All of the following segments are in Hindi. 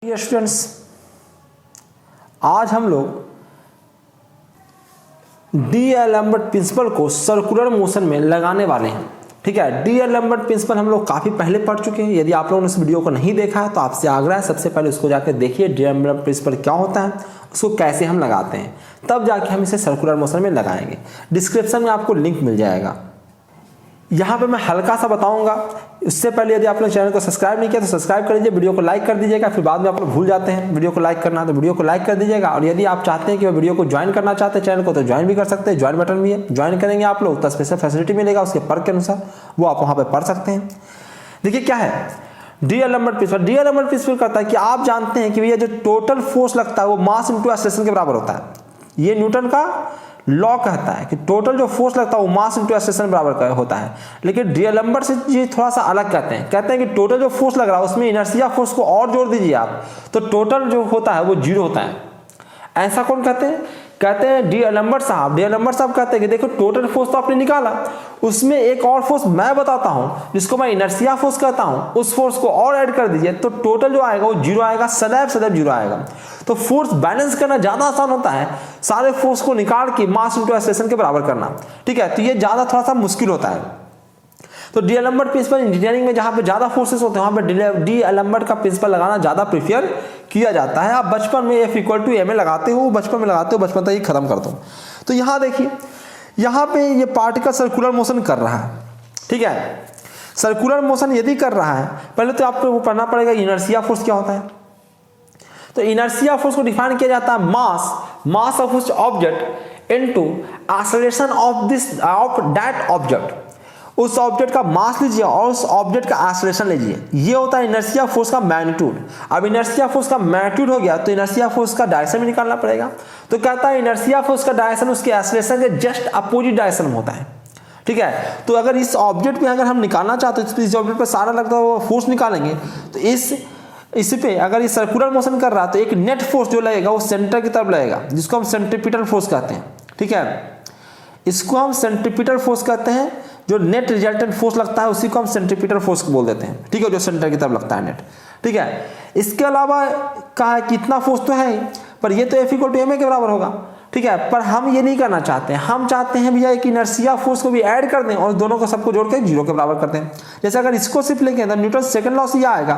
डियर स्टूडेंट्स, आज हम लोग डी-एलम्बर्ट प्रिंसिपल को सर्कुलर मोशन में लगाने वाले हैं। ठीक है, डी-एलम्बर्ट प्रिंसिपल हम लोग काफ़ी पहले पढ़ चुके हैं। यदि आप लोगों ने इस वीडियो को नहीं देखा है तो आपसे आग्रह है सबसे पहले उसको जाकर देखिए, डी-एलम्बर्ट प्रिंसिपल क्या होता है, उसको कैसे हम लगाते हैं, तब जाके हम इसे सर्कुलर मोशन में लगाएंगे। डिस्क्रिप्शन में आपको लिंक मिल जाएगा। यहाँ पे मैं हल्का सा बताऊंगा। उससे पहले यदि आप लोग चैनल को सब्सक्राइब नहीं किया तो सब्सक्राइब कर लीजिए, वीडियो को लाइक कर दीजिएगा। फिर बाद में आप लोग भूल जाते हैं वीडियो को लाइक करना, तो वीडियो को लाइक कर दीजिएगा। और यदि आप चाहते हैं कि वीडियो को ज्वाइन करना चाहते हैं चैनल को, तो ज्वाइन भी कर सकते हैं, ज्वाइन बटन भी है। ज्वाइन करेंगे आप लोग तो स्पेशल फैसिलिटी मिलेगा उसके पर के अनुसार, वो आप वहाँ पर पढ़ सकते हैं। देखिए क्या है डी-एलम्बर्ट प्रिंसिपल। डी-एलम्बर्ट प्रिंसिपल कहता है कि आप जानते हैं कि भैया जो टोटल फोर्स लगता है वो मास इंटू एक्सेलरेशन के बराबर होता है। ये न्यूटन का लॉ कहता है कि टोटल जो फोर्स लगता है वो मास इंटू एक्सेलरेशन बराबर होता है। लेकिन डी-एलम्बर्ट से ये थोड़ा सा अलग कहते हैं कि टोटल जो फोर्स लग रहा है उसमें इनर्शिया फोर्स को और जोड़ दीजिए आप, तो टोटल जो होता है वो जीरो होता है। ऐसा कौन कहते हैं डी-एलम्बर्ट साहब। डी-एलम्बर्ट साहब कहते हैं कि देखो टोटल फोर्स तो आपने निकाला, उसमें एक और फोर्स मैं बताता हूं जिसको मैं इनर्शिया फोर्स कहता हूं, उस फोर्स को और ऐड कर दीजिए तो टोटल जो आएगा वो जीरो आएगा, सदैव जीरो आएगा। तो फोर्स बैलेंस करना ज्यादा आसान होता है सारे फोर्स को निकाल के मास इंटू एक्सेलरेशन के बराबर करना। ठीक है, तो ये ज्यादा थोड़ा सा मुश्किल होता है। तो डी-एलम्बर्ट प्रिंसिपल इंजीनियरिंग में जहां पे ज्यादा फोर्सेस होते हैं वहां पे डी-एलम्बर्ट का प्रिंसिपल लगाना ज्यादा प्रेफर किया जाता है। आप बचपन में F=ma लगाते हो, बचपन में लगाते हो, बचपन तक ही खत्म कर दो। तो यहाँ देखिए, यहाँ पे ये पार्टिकल सर्कुलर मोशन कर रहा है। ठीक है, सर्कुलर मोशन यदि कर रहा है, पहले तो आपको वो पढ़ना पड़ेगा इनर्शिया फोर्स क्या होता है। तो इनर्शिया फोर्स को डिफाइन किया जाता है मास ऑफ उस object into acceleration of that object. उस ऑब्जेक्ट का मास लीजिए और उस ऑब्जेक्ट का एक्सेलरेशन लीजिए, ये होता है इनर्शिया फोर्स का मैग्नीट्यूड। अब इनर्शिया फोर्स का मैग्नीट्यूड हो गया तो इनर्शिया फोर्स का डायरेक्शन भी निकालना पड़ेगा। तो कहता है इनर्शिया फोर्स का डायरेक्शन उसके एक्सेलरेशन के जस्ट अपोजिट डायरेक्शन में होता है। ठीक है, तो अगर इस ऑब्जेक्ट पे अगर हम निकालना चाहते हैं, इस ऑब्जेक्ट पे सारा लगता हुआ फोर्स निकालेंगे, तो इस पे अगर ये सर्कुलर मोशन कर रहा है तो एक नेट फोर्स जो लगेगा वो सेंटर की तरफ लगेगा, जिसको हम सेंट्रीपिटल फोर्स कहते हैं। ठीक है, इसको हम सेंट्रीपिटल फोर्स कहते हैं। जो नेट रिजल्टेंट फोर्स लगता है उसी को हम सेंट्रीपिटल फोर्स बोल देते हैं। ठीक है, जो सेंटर की तरफ लगता है नेट। ठीक है, इसके अलावा कहा है कितना फोर्स तो है, पर ये तो F=ma के बराबर होगा। ठीक है, पर हम ये नहीं करना चाहते, हम चाहते हैं भैया एक इनर्शिया फोर्स को भी ऐड कर दें और दोनों को सबको जोड़ के जीरो के बराबर कर दें। जैसे अगर इसको सिर्फ लेंगे तो न्यूटन सेकंड लॉ से यह आएगा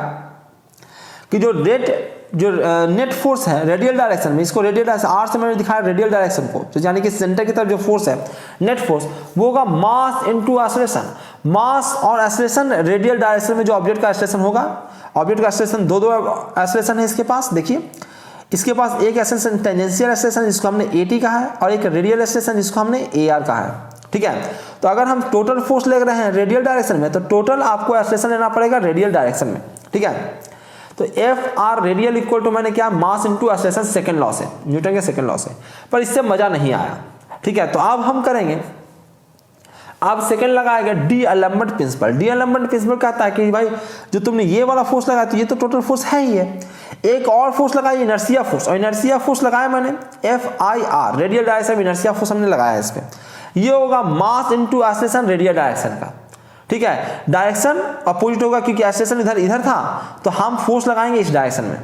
कि जो नेट फोर्स है रेडियल डायरेक्शन में, इसको रेडियल डायरेक्शन आर से मैंने दिखाया रेडियल डायरेक्शन को, तो यानी कि सेंटर की तरफ जो फोर्स है नेट फोर्स वो होगा मास इनटू एक्सेलरेशन। मास और एक्सेलरेशन रेडियल डायरेक्शन में जो ऑब्जेक्ट का एक्सेलरेशन होगा, ऑब्जेक्ट का एक्सेलरेशन दो एक्सेलरेशन है इसके पास। देखिए इसके पास एक एक्सेलरेशन टेंजेंशियल एक्सेलरेशन जिसको हमने AT कहा है और एक रेडियल एक्सेलरेशन जिसको हमने AR कहा है। ठीक है, तो अगर हम टोटल फोर्स ले रहे हैं रेडियल डायरेक्शन में तो टोटल आपको एक्सेलरेशन लेना पड़ेगा रेडियल डायरेक्शन में। ठीक है, तो F रेडियल इक्वल टू मैंने क्या मास इनटू एक्सेलरेशन सेकंड लॉ से, न्यूटन के सेकंड लॉ से, पर इससे मजा नहीं आया। ठीक है, तो अब हम करेंगे, अब सेकंड लगाएगा डी-एलम्बर्ट प्रिंसिपल। डी-एलम्बर्ट प्रिंसिपल कहता है कि भाई जो तुमने ये वाला फोर्स लगाया तो ये तो टोटल फोर्स है ही है, एक और फोर्स लगाई इनर्शिया फोर्स, और इनर्शिया फोर्स लगाया मैंने FIR रेडियल डायरेक्शन में इनर्शिया फोर्स हमने लगाया है इस पे, ये होगा मास इनटू एक्सेलरेशन रेडियल डायरेक्शन का। ठीक है, डायरेक्शन अपोजिट होगा क्योंकि एक्सेलरेशन इधर था, तो हम फोर्स लगाएंगे इस डायरेक्शन में।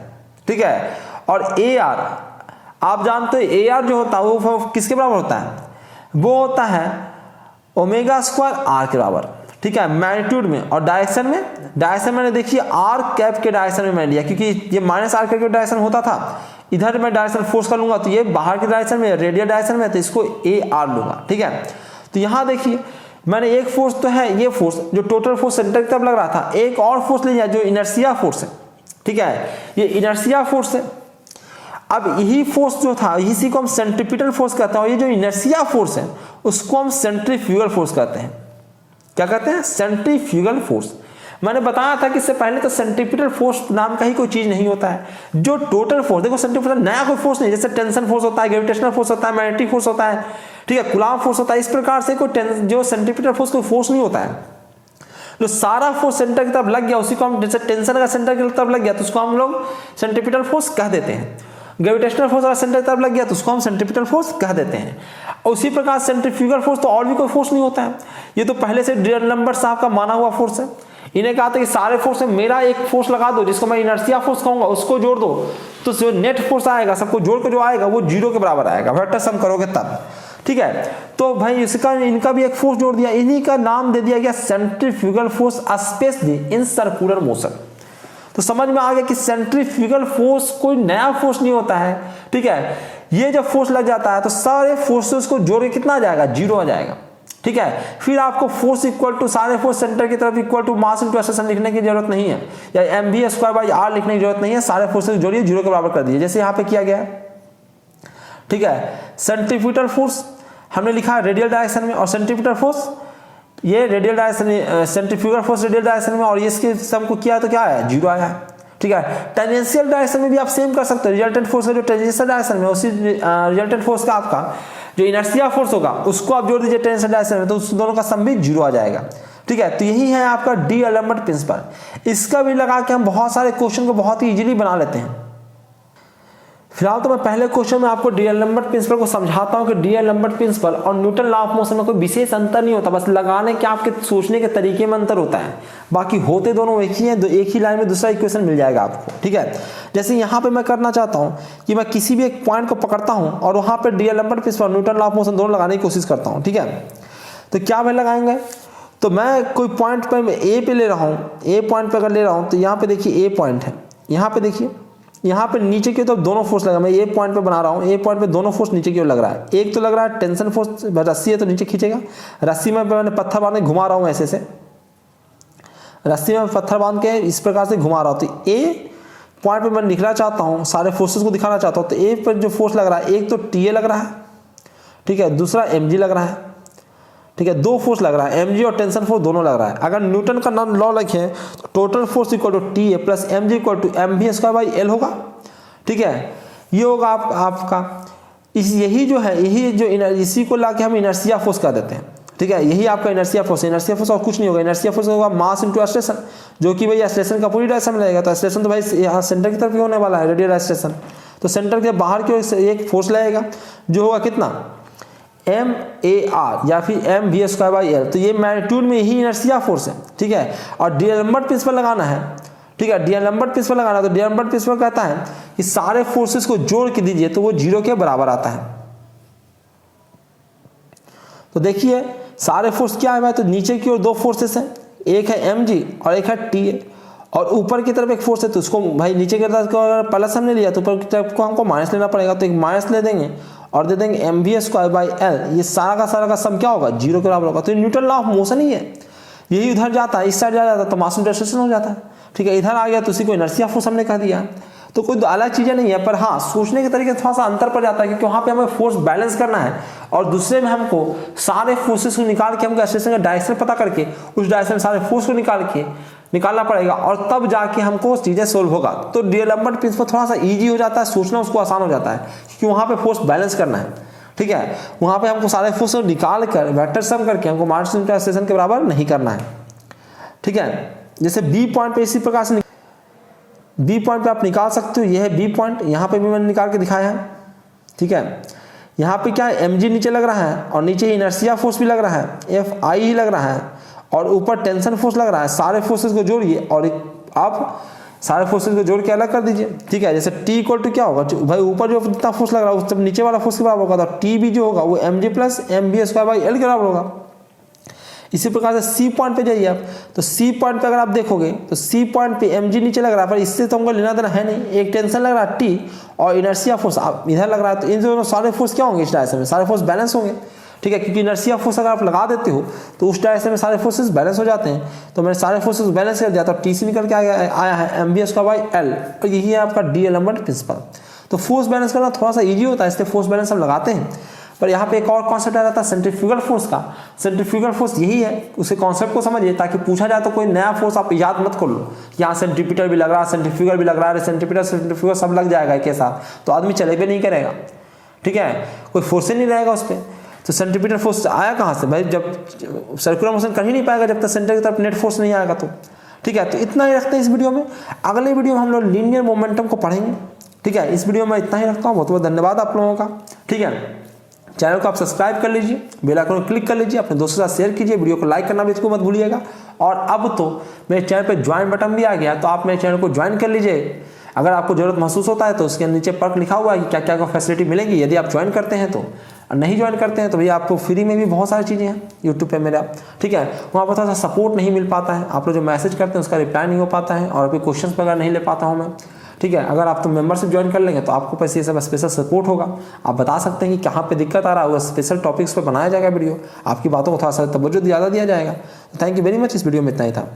ठीक है, और AR आप जानते हो AR जो होता है वो किसके बराबर होता है, वो होता है ω²R के बराबर। ठीक है, मैग्नीट्यूड में, और डायरेक्शन में देखिए R कैप के डायरेक्शन में मैंने लिया क्योंकि ये -R कैप के डायरेक्शन होता था, इधर मैं डायरेक्शन फोर्स कर लूंगा तो ये बाहर के डायरेक्शन में रेडियल डायरेक्शन में, तो इसको AR लूंगा। ठीक है, तो यहां देखिए मैंने एक फोर्स तो है ये फोर्स जो टोटल फोर्स सेंटर की तरफ लग रहा था, एक और फोर्स ले लिया जो इनर्शिया फोर्स है। ठीक है, ये इनर्शिया फोर्स है। अब यही फोर्स जो था इसी को हम सेंट्रीपिटल फोर्स कहते हैं, और ये जो इनर्शिया फोर्स है उसको हम सेंट्रीफ्यूगल फोर्स कहते हैं। क्या कहते हैं, सेंट्रीफ्यूगल फोर्स। मैंने बताया था कि इससे पहले तो सेंट्रीपिटल फोर्स नाम का ही कोई चीज नहीं होता है। जो टोटल फोर्स, देखो सेंट्रीपिटल नया कोई फोर्स नहीं, जैसे टेंशन फोर्स होता है, ग्रेविटेशनल फोर्स होता है, मैग्नेटिक फोर्स होता है, ठीक है, कूलॉम फोर्स होता है, इस प्रकार से कोई जो सेंट्रीपिटल फोर्स कोई फोर्स नहीं होता है। जो सारा फोर्स सेंटर की तरफ लग गया उसी को हम, जैसे टेंशन का सेंटर की तरफ लग गया तो उसको हम लोग सेंट्रीपिटल फोर्स कह देते हैं। ग्रेविटेशनल फोर्स अगर सेंटर की तरफ लग गया तो उसको हम सेंट्रीपिटल फोर्स कह देते हैं। और उसी प्रकार सेंट्रीफ्यूगल फोर्स तो और भी कोई फोर्स नहीं होता है, ये तो पहले से डी-एलम्बर्ट साहब का माना हुआ फोर्स है। इन्हें कहा था कि सारे फोर्स में मेरा एक फोर्स लगा दो जिसको मैं इनर्शिया फोर्स कहूंगा, उसको जोड़ दो, तो जो नेट फोर्स आएगा सबको जोड़ के जो आएगा वो 0 के बराबर आएगा, वेक्टर सम करोगे तब। ठीक है, तो भाई इसका इनका भी एक फोर्स जोड़ दिया, इन्हीं का नाम दे दिया गया centrifugal force specially in circular motion. तो समझ में आ गया कि सेंट्रीफ्यूगल फोर्स कोई नया फोर्स नहीं होता है। ठीक है, ये जब फोर्स लग जाता है तो सारे फोर्सेस को जोड़ के कितना आ जाएगा, 0 आ जाएगा। ठीक है, फिर आपको फोर्स इक्वल टू सारे फोर्स सेंटर की तरफ equal to mass into acceleration लिखने की जरूरत नहीं है, या mv²/r लिखने की जरूरत नहीं है, सारे फोर्सेस जोड़िए 0 के बराबर कर दीजिए, जैसे यहाँ पे किया गया है। ठीक है, सेंट्रीफ्यूगल फोर्स हमने लिखा रेडियल डायरेक्शन में, और सेंट्रीपिटल फोर्स ये radial direction, centrifugal force radial direction में, और इसके सम को किया तो क्या आया, 0 आया। ठीक है, टेंजेंशियल डायरेक्शन में भी आप सेम कर सकते हो, रिजल्टेंट फोर्स है जो टेंजेंशियल डायरेक्शन में, उसी रिजल्टेंट फोर्स का आपका जो इनर्शिया फोर्स होगा उसको आप जोड़ दीजिए टेंजेंशियल डायरेक्शन में, तो उस दोनों का सम भी 0 आ जाएगा। ठीक है, तो यही है आपका डी एलेम्बर्ट प्रिंसिपल। इसका भी लगा के हम बहुत सारे क्वेश्चन को बहुत ही इजीली बना लेते हैं। फिलहाल तो मैं पहले क्वेश्चन में आपको डी एलेम्बर्ट प्रिंसिपल को समझाता हूं कि डी एलेम्बर्ट प्रिंसिपल और न्यूटन लॉ ऑफ मोशन में कोई विशेष अंतर नहीं होता, बस लगाने के आपके सोचने के तरीके में अंतर होता है, बाकी होते दोनों एक ही हैं, एक ही लाइन में दूसरा इक्वेशन मिल जाएगा आपको। ठीक है, जैसे यहाँ पे मैं करना चाहता हूँ कि मैं किसी भी एक पॉइंट को पकड़ता हूँ और वहाँ पर d'Alembert principle Newton law of motion दोनों लगाने की कोशिश करता हूँ। ठीक है, तो क्या मैं लगाएंगे, तो मैं कोई पॉइंट पर ए पे ले रहा हूँ, ए पॉइंट पर अगर ले रहा हूँ तो यहाँ पे देखिए ए पॉइंट है, यहाँ पे देखिए यहाँ पे नीचे की तरफ दोनों फोर्स लगा, मैं ए पॉइंट पे बना रहा हूँ, ए पॉइंट पे दोनों फोर्स नीचे की ओर लग रहा है। एक तो लग रहा है टेंशन फोर्स, रस्सी है तो नीचे खींचेगा, रस्सी में मैंने पत्थर बांध के घुमा रहा हूँ, ऐसे से रस्सी में पत्थर बांध के इस प्रकार से घुमा रहा हूँ, तो ए पॉइंट पे मैं दिखना चाहता हूँ, सारे फोर्सेस को दिखाना चाहता हूँ, तो ए पर जो फोर्स लग रहा है, एक तो टी ए लग रहा है, ठीक है, दूसरा एम जी लग रहा है। ठीक है, दो फोर्स लग रहा है, एम जी और टेंशन फोर्स दोनों लग रहा है। अगर न्यूटन का नाम लॉ लिखें तो total force equal to T A plus M G equal to M V square by L होगा। ठीक है, ये होगा आपका यही जो है, यही जो इसी को लाके हम इनर्शिया फोर्स कर देते हैं। ठीक है, यही आपका इनर्शिया फोर्स है। इनर्शिया फोर्स और कुछ नहीं होगा, इनर्शिया फोर्स होगा मास इनटू एक्सेलरेशन, जो कि भाई एक्सेलरेशन का पूरी डायरेक्शन में लगेगा, तो एक्सेलरेशन तो भाई यहाँ सेंटर की तरफ ही होने वाला है, रेडियल एक्सेलरेशन, तो सेंटर के बाहर की ओर एक फोर्स लगेगा जो होगा कितना, MAR या फिर mv²/L, तो ये मैग्नीट्यूड में यही इनर्शिया फोर्स है। ठीक है, और डी एलेम्बर्ट प्रिंसिपल लगाना है। ठीक है, डी एलेम्बर्ट प्रिंसिपल लगाना, तो डी एलेम्बर्ट प्रिंसिपल कहता है कि सारे फोर्सेस को जोड़ के दीजिए तो वो 0 के बराबर आता है। तो देखिए सारे फोर्स क्या है, तो नीचे की ओर दो फोर्सेस हैं, एक है mg और एक है TA, और ऊपर की तरफ एक फोर्स है, तो उसको भाई नीचे की तरफ अगर प्लस हमने लिया तो ऊपर की तरफ को हमको माइनस लेना पड़ेगा, तो एक माइनस ले देंगे और दे देंगे mv²/L, ये सारा का सम क्या होगा, 0 के बराबर होगा। तो न्यूटन लॉ ऑफ मोशन ही है, यही उधर जाता है, इस साइड जाता है तो मास इनटू एक्सेलरेशन हो जाता है। ठीक है, इधर आ गया तो उसी को इनर्शिया फोर्स हमने कह दिया, तो कोई अलग चीजें नहीं है, पर हाँ सोचने के तरीके थोड़ा सा अंतर पड़ जाता है, क्योंकि वहां पे हमें फोर्स बैलेंस करना है और दूसरे में हमको सारे फोर्सेस को निकाल के हमको एक्सेलरेशन का डायरेक्शन पता करके उस डायरेक्शन सारे फोर्स को निकालना पड़ेगा, और तब जाके हमको चीजें सोल्व होगा। तो डी एलेम्बर्ट प्रिंसिपल थोड़ा सा इजी हो जाता है, सोचना उसको आसान हो जाता है, क्योंकि वहां पे फोर्स बैलेंस करना है। ठीक है, वहां पे हमको सारे फोर्स को निकाल कर वेक्टर सम करके हमको मास इनटू एक्सेलरेशन के बराबर नहीं करना है। ठीक है, जैसे बी पॉइंट पे इसी प्रकार से बी पॉइंट पे आप निकाल सकते हो, यह है बी पॉइंट, यहाँ पे भी मैंने निकाल के दिखाया है। ठीक है, यहाँ पे क्या है, mg नीचे लग रहा है और नीचे इनर्शिया फोर्स भी लग रहा है, Fi ही लग रहा है, और ऊपर टेंशन फोर्स लग रहा है। सारे फोर्सेस को जोड़िए और आप सारे फोर्सेस को जोड़ के अलग कर दीजिए। ठीक है, जैसे T इक्वल टू क्या होगा, भाई ऊपर जो जितना फोर्स लग रहा है उस नीचे वाला फोर्स के बराबर होगा, तो T भी जो होगा वो mg प्लस mv²/L के बराबर होगा। इसी प्रकार से सी पॉइंट पे जाइए आप, तो सी पॉइंट पे अगर आप देखोगे तो सी पॉइंट पे mg नीचे लग रहा है, पर इससे तो हमको लेना देना है नहीं, एक टेंशन लग रहा है T और इनर्शिया फोर्स इधर लग रहा है, तो इन दोनों सारे फोर्स क्या होंगे, इस डायरेक्शन में सारे फोर्स बैलेंस होंगे। ठीक है, क्योंकि इनर्शिया फोर्स अगर आप लगा देते हो तो उस डायरेक्शन में सारे फोर्सेस बैलेंस हो जाते हैं, तो मैंने सारे फोर्सेस बैलेंस कर दिया, तो टी सी निकल के आया है mv²/L, और यही है आपका डी एलेम्बर्ट प्रिंसिपल। तो फोर्स बैलेंस करना थोड़ा सा ईजी होता है, इसलिए फोर्स बैलेंस हम लगाते हैं। पर यहाँ पे एक और कॉन्सेप्ट आ जाता है सेंट्रीफ्यूगल फोर्स का। सेंट्रीफ्यूगल फोर्स यही है, उसे कॉन्सेप्ट को समझिए, ताकि पूछा जाए तो कोई नया फोर्स आप याद मत कर लो, यहाँ सेंट्रीपिटल भी लग रहा है, सेंट्रीफ्यूगल भी लग रहा है, सेंट्रीपिटल सेंट्रीफ्यूगल सब लग जाएगा एक साथ, तो आदमी चले भी नहीं करेगा। ठीक है, कोई फोर्स ही नहीं रहेगा उस पर। तो सेंट्रीपिटल फोर्स आया कहाँ से भाई, जब सर्कुलर मोशन कर ही नहीं पाएगा जब तक सेंटर की तरफ नेट फोर्स नहीं आएगा। तो ठीक है, तो इतना ही रखते हैं इस वीडियो में। अगले वीडियो में हम लोग लीनियर मोमेंटम को पढ़ेंगे। ठीक है, इस वीडियो में इतना ही रखता हूँ, बहुत बहुत धन्यवाद आप लोगों का। ठीक है, चैनल को आप सब्सक्राइब कर लीजिए, बेल आइकन को क्लिक कर लीजिए, अपने दोस्तों के साथ शेयर कीजिए, वीडियो को लाइक करना भी इसको मत भूलिएगा। और अब तो मेरे चैनल पे ज्वाइन बटन भी आ गया, तो आप मेरे चैनल को ज्वाइन कर लीजिए। अगर आपको जरूरत महसूस होता है तो उसके नीचे पर्क लिखा हुआ है कि क्या क्या क्या फैसिलिटी मिलेगी यदि आप ज्वाइन करते हैं तो, और नहीं ज्वाइन करते हैं तो भैया आपको फ्री में भी बहुत सारी चीज़ें हैं यूट्यूब पे मेरा, ठीक है। वहाँ पर थोड़ा सा सपोर्ट नहीं मिल पाता है, आप लोग जो मैसेज करते हैं उसका रिप्लाई नहीं हो पाता है, और अभी क्वेश्चन वगैरह नहीं ले पाता हूँ मैं, ठीक है। अगर आप तो मेंबरशिप ज्वाइन कर लेंगे तो आपको पैसे ये सब स्पेशल सपोर्ट होगा, आप बता सकते हैं कि कहाँ पे दिक्कत आ रहा होगा, स्पेशल टॉपिक्स पे बनाया जाएगा वीडियो, आपकी बातों को थोड़ा सा तवज्जो ज़्यादा दिया जाएगा। थैंक यू वेरी मच, इस वीडियो में इतना ही था।